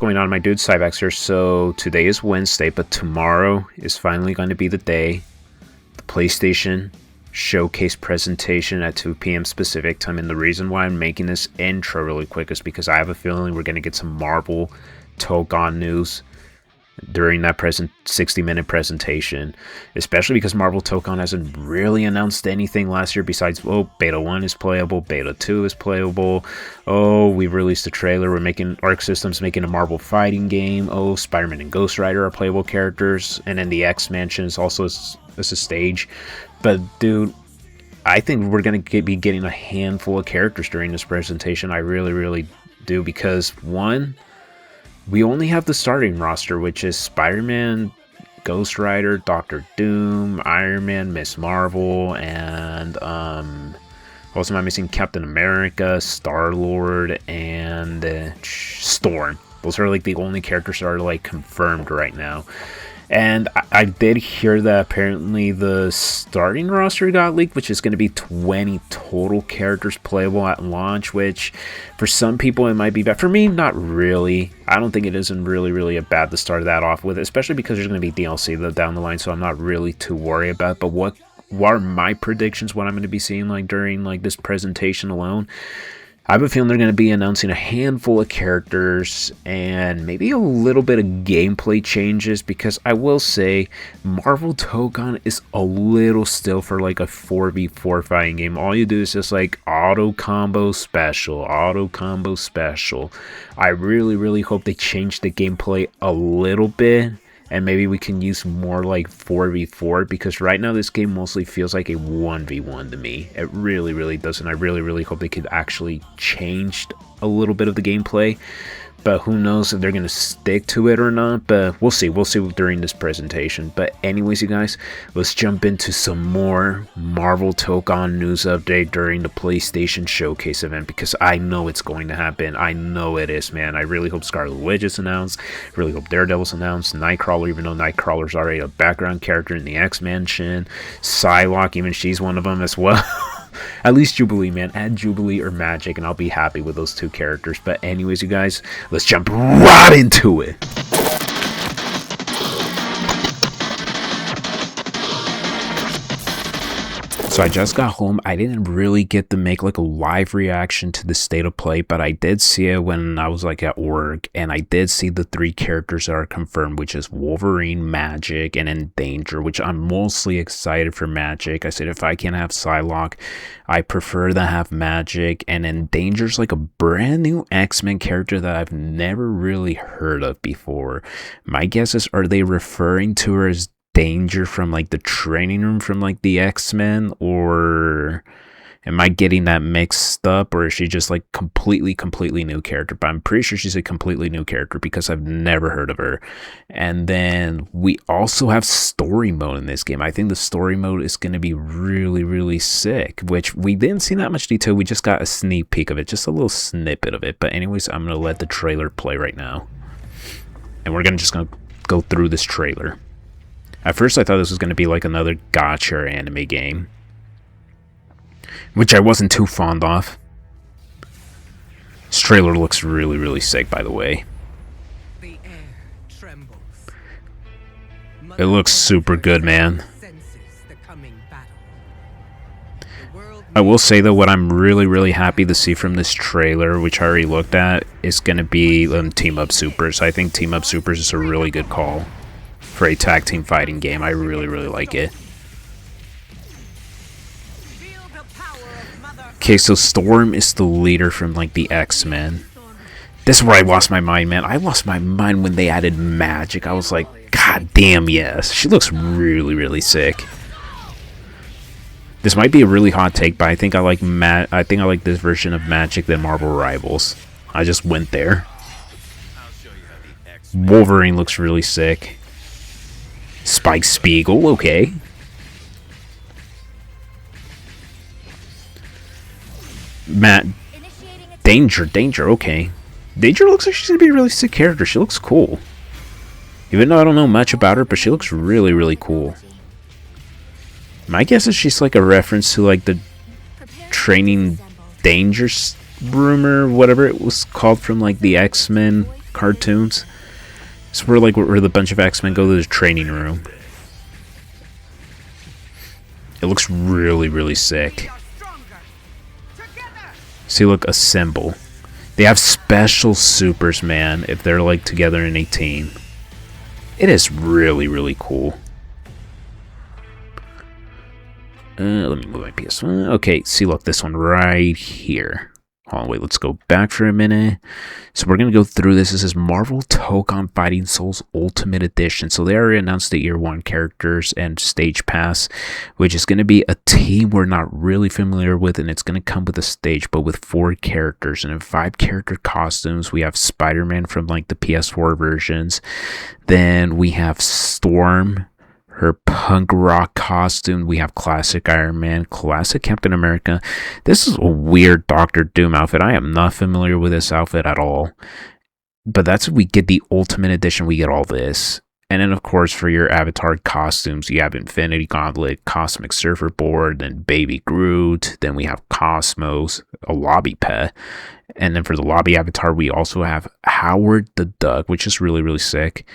going on, my dude? Cybex here. So today is Wednesday, but tomorrow is finally going to be the day. The PlayStation showcase presentation at 2 p.m. Pacific time. And the reason why I'm making this intro really quick is because I have a feeling we're going to get some Marvel Tokon news during that 60-minute presentation, especially because Marvel Tokon hasn't really announced anything last year besides, oh, Beta 1 is playable, Beta 2 is playable, oh, we released a trailer, we're making Arc Systems making a Marvel fighting game, oh, Spider-Man and Ghost Rider are playable characters, and then the X-Mansion is also as a stage. But dude, I think we're going to be getting a handful of characters during this presentation. I really do, because one, we only have the starting roster, which is Spider-Man, Ghost Rider, Doctor Doom, Iron Man, Miss Marvel, and also am I missing? Captain America, Star-Lord, and Storm. Those are like the only characters that are like confirmed right now. And I did hear that apparently the starting roster got leaked, which is going to be 20 total characters playable at launch, which for some people it might be bad. For me, not really. I don't think it isn't really a bad to start that off with, especially because there's going to be DLC down the line, so I'm not really too worried about it. But what are my predictions, what I'm going to be seeing like during like this presentation alone? I have a feeling they're going to be announcing a handful of characters and maybe a little bit of gameplay changes, because I will say Marvel Tokon is a little still for like a 4v4 fighting game. All you do is just like auto combo special. I really hope they change the gameplay a little bit, and maybe we can use more like 4v4, because right now this game mostly feels like a 1v1 to me. It really does, and I really hope they could actually change a little bit of the gameplay. But who knows if they're going to stick to it or not, but we'll see during this presentation. But anyways, you guys, let's jump into some more Marvel Tokon news update during the PlayStation Showcase event, because I know it's going to happen. I know it is, man. I really hope Scarlet Witch is announced. Really hope Daredevil's announced. Nightcrawler, even though Nightcrawler's already a background character in the X-Mansion. Psylocke, even she's one of them as well. At least Jubilee, man. Add Jubilee or Magic, and I'll be happy with those two characters. But anyways, you guys, let's jump right into it. So I just got home. I didn't really get to make like a live reaction to the state of play, but I did see it when I was like at work, and I did see the 3 characters that are confirmed, which is Wolverine, Magic, and Endanger, which I'm mostly excited for Magic. I said if I can have Psylocke, I prefer to have Magic, and Endanger's like a brand new X-Men character that I've never really heard of before. My guess is, are they referring to her as Danger from like the training room from like the X-Men, or am I getting that mixed up, or is she just like completely new character? But I'm pretty sure she's a completely new character because I've never heard of her. And then we also have story mode in this game. I think the story mode is going to be really sick, which we didn't see that much detail. We just got a sneak peek of it, just a little snippet of it. But anyways, I'm going to let the trailer play right now, and we're just going to go through this trailer. At first, I thought this was going to be like another gacha anime game, which I wasn't too fond of. This trailer looks really sick, by the way. The air trembles. It looks super good, man. I will say though, what I'm really happy to see from this trailer, which I already looked at, is going to be Team Up Supers. I think Team Up Supers is a really good call for a tag team fighting game. I really like it. Okay, so Storm is the leader from like the X-Men. This is where I lost my mind, man. I lost my mind when they added Magic. I was like, god damn, yes. She looks really sick. This might be a really hot take, but I think I like this version of Magic than Marvel Rivals. I just went there. Wolverine looks really sick. Spike Spiegel, okay. Danger, okay. Danger looks like she's gonna be a really sick character. She looks cool. Even though I don't know much about her, but she looks really cool. My guess is she's like a reference to like the training Danger rumor, whatever it was called, from like the X-Men cartoons. It's where the bunch of X-Men go to the training room. It looks really, really sick. See, look, assemble. They have special supers, man, if they're like together in a team. It is really, really cool. Let me move my PS1. Okay, see, look, this one right here. Hold on, wait, let's go back for a minute. So we're going to go through this. This is Marvel Tokon Fighting Souls Ultimate Edition. So they already announced the Year 1 characters and Stage Pass, which is going to be a team we're not really familiar with, and it's going to come with a stage, but with 4 characters. And in 5 character costumes, we have Spider-Man from like the PS4 versions. Then we have Storm, her punk rock costume. We have classic Iron Man, classic Captain America. This is a weird Doctor Doom outfit. I am not familiar with this outfit at all. But that's we get the Ultimate Edition. We get all this. And then, of course, for your Avatar costumes, you have Infinity Gauntlet, Cosmic Surfer Board, then Baby Groot. Then we have Cosmos, a lobby pet. And then for the lobby avatar, we also have Howard the Duck, which is really, really sick.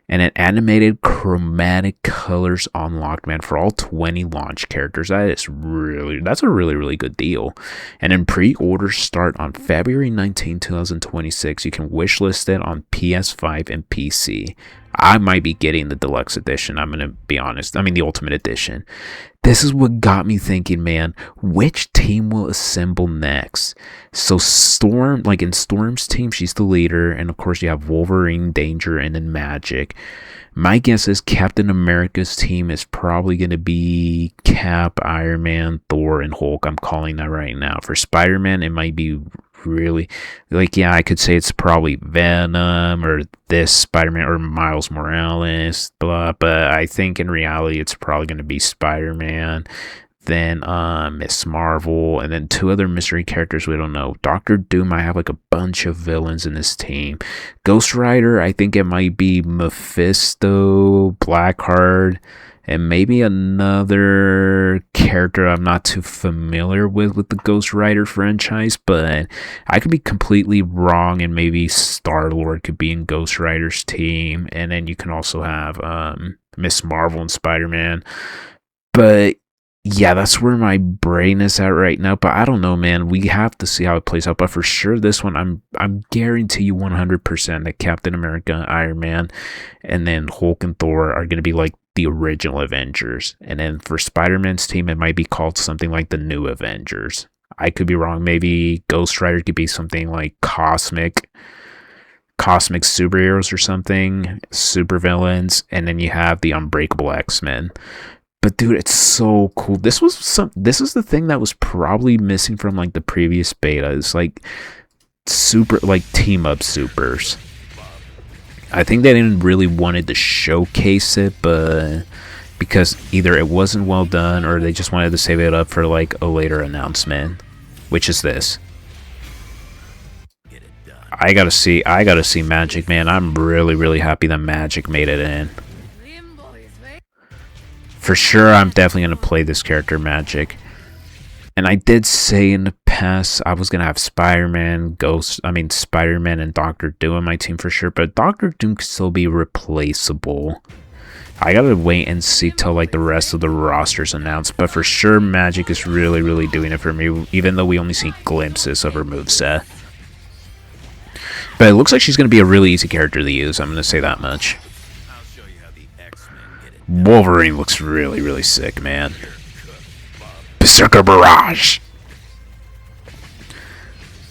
And an animated chromatic colors unlocked, man, for all 20 launch characters. That's a really, really good deal. And then pre-orders start on February 19, 2026. You can wishlist it on PS5 and PC. I might be getting the deluxe edition. I'm going to be honest. I mean, the Ultimate Edition. This is what got me thinking, man, which team will assemble next? So Storm, like in Storm's team, she's the leader. And of course, you have Wolverine, Danger, and then Magic. My guess is Captain America's team is probably going to be Cap, Iron Man, Thor, and Hulk. I'm calling that right now. For Spider-Man, it might be really like, yeah, I could say it's probably Venom or this Spider-Man or Miles Morales, blah, but I think in reality it's probably going to be Spider-Man, then Miss Marvel, and then 2 other mystery characters we don't know. Doctor Doom, I have like a bunch of villains in this team. Ghost Rider, I think it might be Mephisto, Blackheart, and maybe another character I'm not too familiar with the Ghost Rider franchise, but I could be completely wrong, and maybe Star-Lord could be in Ghost Rider's team, and then you can also have Miss Marvel and Spider-Man. But yeah, that's where my brain is at right now, but I don't know, man. We have to see how it plays out, but for sure this one, I'm guarantee you 100% that Captain America, Iron Man, and then Hulk and Thor are going to be like the original Avengers. And then for Spider-Man's team, it might be called something like the New Avengers. I could be wrong. Maybe Ghost Rider could be something like cosmic superheroes or something, super villains, and then you have the Unbreakable X-Men. But dude, it's so cool. This is the thing that was probably missing from like the previous beta. It's like super, like team up supers. I think they didn't really wanted to showcase it, but because either it wasn't well done or they just wanted to save it up for like a later announcement, which is this. I gotta see Magic, man. I'm really, really happy that Magic made it in. For sure, I'm definitely gonna play this character, Magic. And I did say in the past I was going to have Spider-Man and Doctor Doom on my team for sure, but Doctor Doom could still be replaceable. I got to wait and see till like the rest of the roster's announced, but for sure Magic is really, really doing it for me, even though we only see glimpses of her moveset. But it looks like she's going to be a really easy character to use, I'm going to say that much. Wolverine looks really, really sick, man. Berserker Barrage.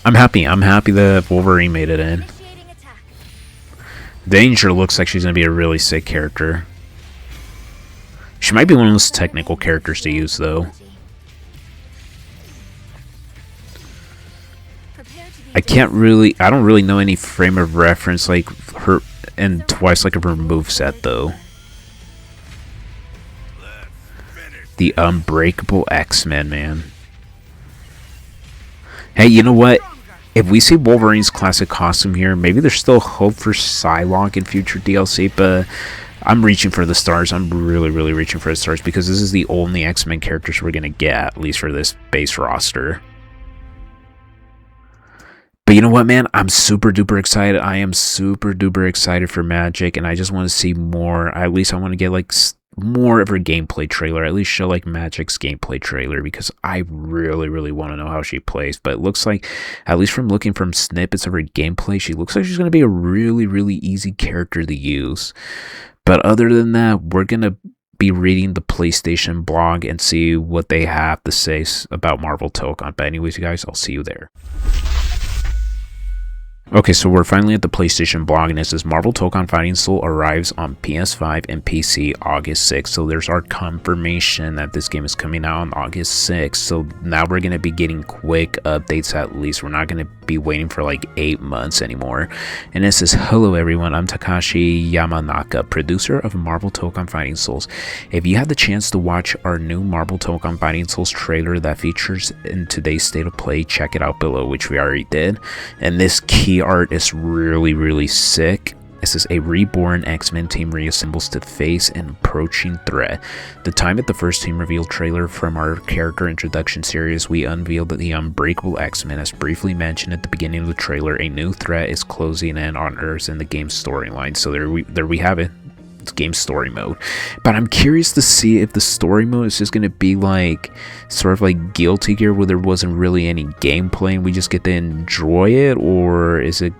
I'm happy that Wolverine made it in. Danger looks like she's going to be a really sick character. She might be one of those technical characters to use, though. I don't really know any frame of reference like her and twice like of her moveset, though. The Unbreakable X-Men, man. Hey, you know what? If we see Wolverine's classic costume here, maybe there's still hope for Psylocke in future DLC, but I'm reaching for the stars. I'm really, really reaching for the stars because this is the only X-Men characters we're going to get, at least for this base roster. But you know what, man? I'm super duper excited. I am super duper excited for Magic, and I just want to see more. At least I want to get like more of her gameplay trailer. At least show like Magic's gameplay trailer, because I really, really want to know how she plays. But it looks like, at least from looking from snippets of her gameplay, she looks like she's going to be a really, really easy character to use. But other than that, we're going to be reading the PlayStation blog and see what they have to say about Marvel Tokon. But anyways, you guys, I'll see you there. Okay, so we're finally at the PlayStation blog, and it says Marvel Tokon Fighting Soul arrives on PS5 and PC August 6th. So there's our confirmation that this game is coming out on August 6th. So now we're going to be getting quick updates at least. We're not going to be waiting for like 8 months anymore. And it says, hello everyone, I'm Takashi Yamanaka, producer of Marvel Tokon Fighting Souls. If you had the chance to watch our new Marvel Tokon Fighting Souls trailer that features in today's state of play, check it out below, which we already did. And this key art is really, really sick. It says a reborn X-Men team reassembles to face an approaching threat. The time at the first team reveal trailer from our character introduction series, we unveiled that the unbreakable X-Men, as briefly mentioned at the beginning of the trailer, a new threat is closing in on Earth in the game's storyline. So there we have it. It's game story mode. But I'm curious to see if the story mode is just going to be like sort of like Guilty Gear, where there wasn't really any gameplay and we just get to enjoy it, or is it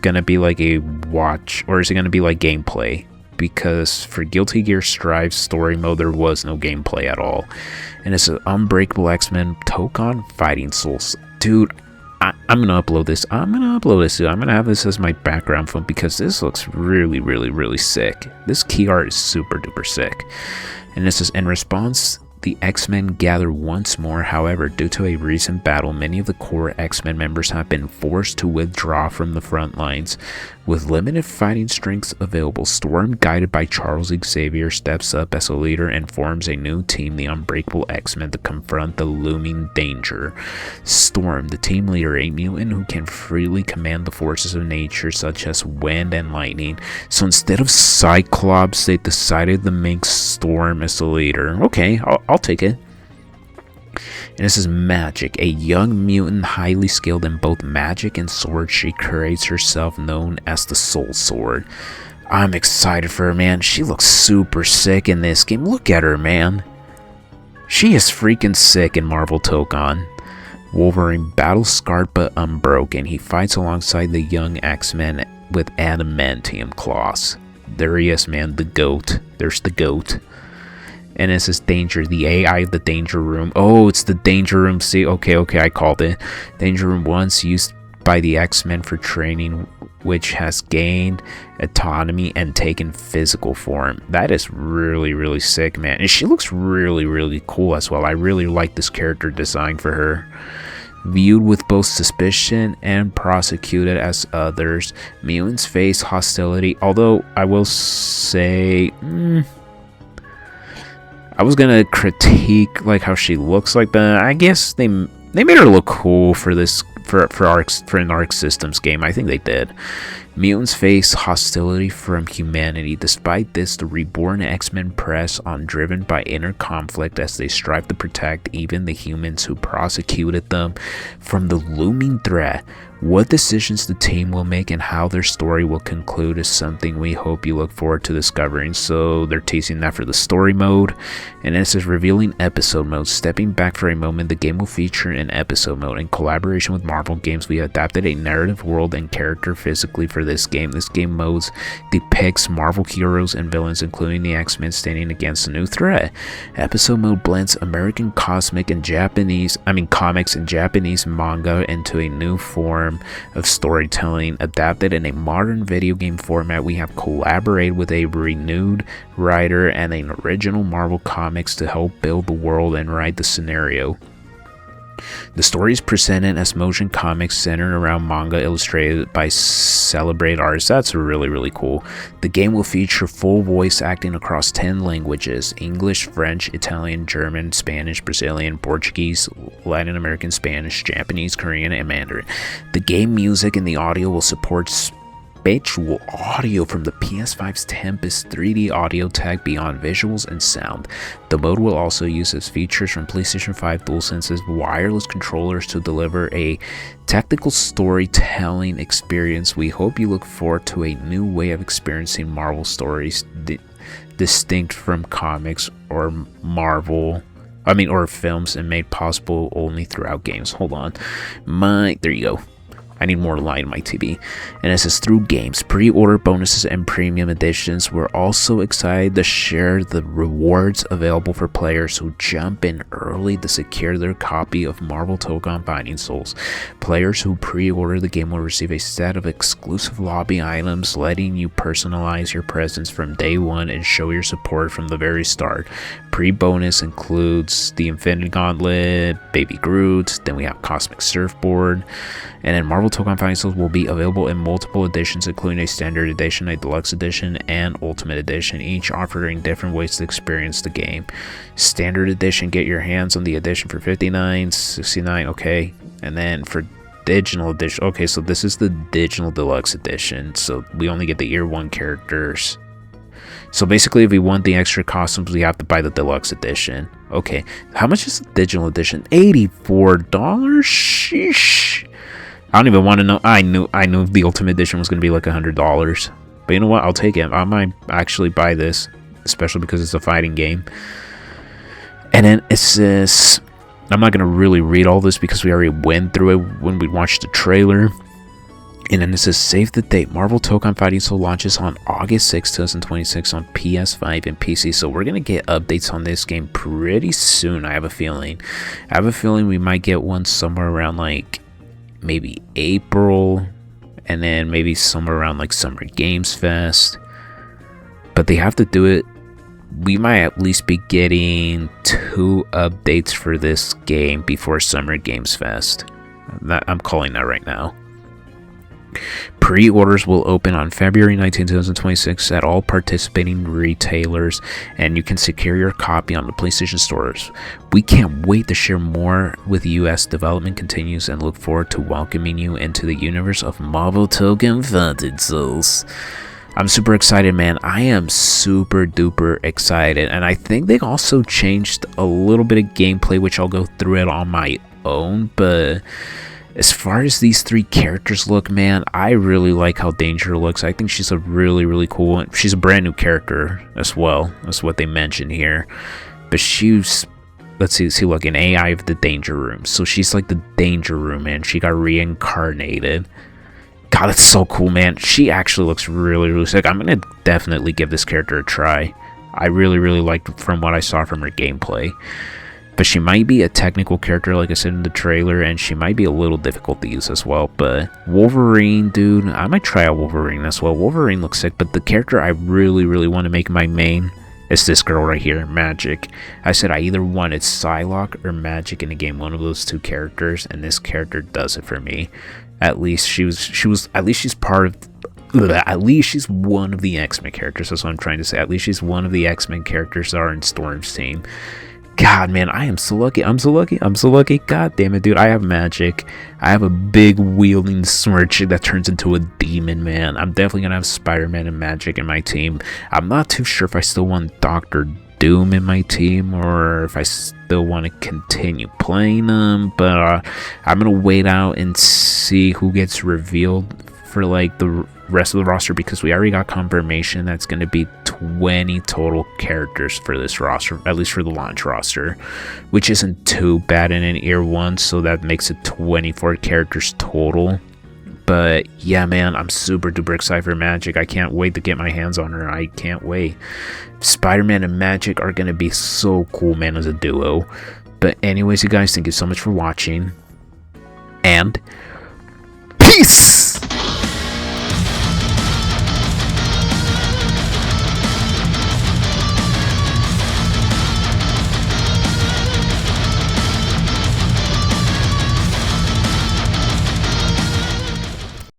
gonna be like a watch, or is it gonna be like gameplay? Because for Guilty Gear Strive's story mode, there was no gameplay at all. And it's an Unbreakable X-Men Tokon Fighting Souls. Dude, I'm gonna upload this. I'm gonna have this as my background phone, because this looks really, really, really sick. This key art is super duper sick. And this is in response, the X-Men gather once more. However, due to a recent battle, many of the core X-Men members have been forced to withdraw from the front lines. With limited fighting strengths available, Storm, guided by Charles Xavier, steps up as a leader and forms a new team, the Unbreakable X-Men, to confront the looming danger. Storm, the team leader, a mutant who can freely command the forces of nature such as wind and lightning. So instead of Cyclops, they decided to make Storm as the leader. Okay, I'll take it. And this is Magic, a young mutant highly skilled in both magic and sword. She creates herself known as the Soul Sword. I'm excited for her, man. She looks super sick in this game. Look at her, man. She is freaking sick in Marvel Tokon. Wolverine, battle-scarred but unbroken. He fights alongside the young X-Men with adamantium claws. There he is, man, the GOAT. There's the GOAT. And it says Danger, the AI of the Danger Room. Oh, it's the Danger Room. See, okay, I called it. Danger Room, once used by the X-Men for training, which has gained autonomy and taken physical form. That is really, really sick, man. And she looks really, really cool as well. I really like this character design for her. Viewed with both suspicion and prosecuted as others, mutants face hostility. Although I will say, I was gonna critique like how she looks like, but I guess they made her look cool for this for an Arc Systems game. I think they did. Mutants face hostility from humanity. Despite this, the reborn X-Men press on, driven by inner conflict as they strive to protect even the humans who prosecuted them from the looming threat. What decisions the team will make and how their story will conclude is something we hope you look forward to discovering. So they're teasing that for the story mode. And this is revealing episode mode. Stepping back for a moment, the game will feature an episode mode. In collaboration with Marvel Games, we adapted a narrative world and character physically for this game. This game modes depicts Marvel heroes and villains, including the X-Men, standing against a new threat. Episode mode blends American comics and Japanese manga into a new form of storytelling. Adapted in a modern video game format, we have collaborated with a renewed writer and an original Marvel Comics to help build the world and write the scenario. The story is presented as motion comics centered around manga illustrated by celebrated artists. That's really, really cool. The game will feature full voice acting across 10 languages: English, French, Italian, German, Spanish, Brazilian, Portuguese, Latin American Spanish, Japanese, Korean, and Mandarin. The game music and the audio will support habitual audio from the PS5's Tempest 3D audio tech beyond visuals and sound. The mode will also use its features from PlayStation 5 DualSense's wireless controllers to deliver a tactical storytelling experience. We hope you look forward to a new way of experiencing Marvel stories distinct from comics or or films, and made possible only throughout games. Hold on. There you go. I need more light in my TV. And it says, through games, pre-order bonuses, and premium editions, we're also excited to share the rewards available for players who jump in early to secure their copy of Marvel Tokon Fighting Souls. Players who pre-order the game will receive a set of exclusive lobby items, letting you personalize your presence from day one and show your support from the very start. Pre-bonus includes the Infinity Gauntlet, Baby Groot, then we have Cosmic Surfboard, and then Marvel Tokon Fighting Souls will be available in multiple editions, including a standard edition, a deluxe edition, and ultimate edition, each offering different ways to experience the game. Standard edition, get your hands on the edition for $59, $69, okay, and then for digital edition, okay, so this is the digital deluxe edition, so we only get the year one characters. So basically, if we want the extra costumes, we have to buy the deluxe edition. Okay, how much is the digital edition? $84. Sheesh. I don't even want to know. I knew the ultimate edition was going to be like $100. But you know what? I'll take it. I might actually buy this, especially because it's a fighting game. And then it says, I'm not going to really read all this because we already went through it when we watched the trailer. And then it says, save the date. Marvel Tokon Fighting Soul launches on August 6, 2026 on PS5 and PC. So we're going to get updates on this game pretty soon, I have a feeling. I have a feeling we might get one somewhere around like maybe April. And then maybe somewhere around like Summer Games Fest. But they have to do it. We might at least be getting 2 updates for this game before Summer Games Fest. I'm calling that right now. Pre-orders will open on February 19, 2026 at all participating retailers, and you can secure your copy on the PlayStation stores. We can't wait to share more with you as development continues and look forward to welcoming you into the universe of Marvel Tokon Fighting Souls. I'm super excited, man. I am super duper excited, and I think they also changed a little bit of gameplay, which I'll go through it on my own, but as far as these 3 characters look, man, I really like how Danger looks. I think she's a really, really cool one. She's a brand new character as well. That's what they mentioned here. But she's, let's see, look, an AI of the Danger Room. So she's like the Danger Room, man. She got reincarnated. God, that's so cool, man. She actually looks really, really sick. I'm going to definitely give this character a try. I really, really liked from what I saw from her gameplay. But she might be a technical character, like I said in the trailer, and she might be a little difficult to use as well. But Wolverine, dude, I might try out Wolverine as well. Wolverine looks sick, but the character I really, really want to make my main is this girl right here, Magic. I said I either wanted Psylocke or Magic in the game, one of those 2 characters, and this character does it for me. At least at least she's part of. At least she's one of the X-Men characters. That's what I'm trying to say. At least she's one of the X-Men characters that are in Storm's team. God, man, I am so lucky. I'm so lucky. I'm so lucky. God damn it, dude. I have Magic. I have a big wielding sword that turns into a demon, man. I'm definitely going to have Spider-Man and Magic in my team. I'm not too sure if I still want Doctor Doom in my team or if I still want to continue playing them. But I'm going to wait out and see who gets revealed for like the rest of the roster, because we already got confirmation that's going to be 20 total characters for this roster, at least for the launch roster, which isn't too bad in an year 1, so that makes it 24 characters total. But yeah, man, I'm super duper excited for Magic. I can't wait to get my hands on her. I can't wait. Spider-Man and Magic are going to be so cool, man, as a duo. But anyways, you guys, thank you so much for watching, and peace!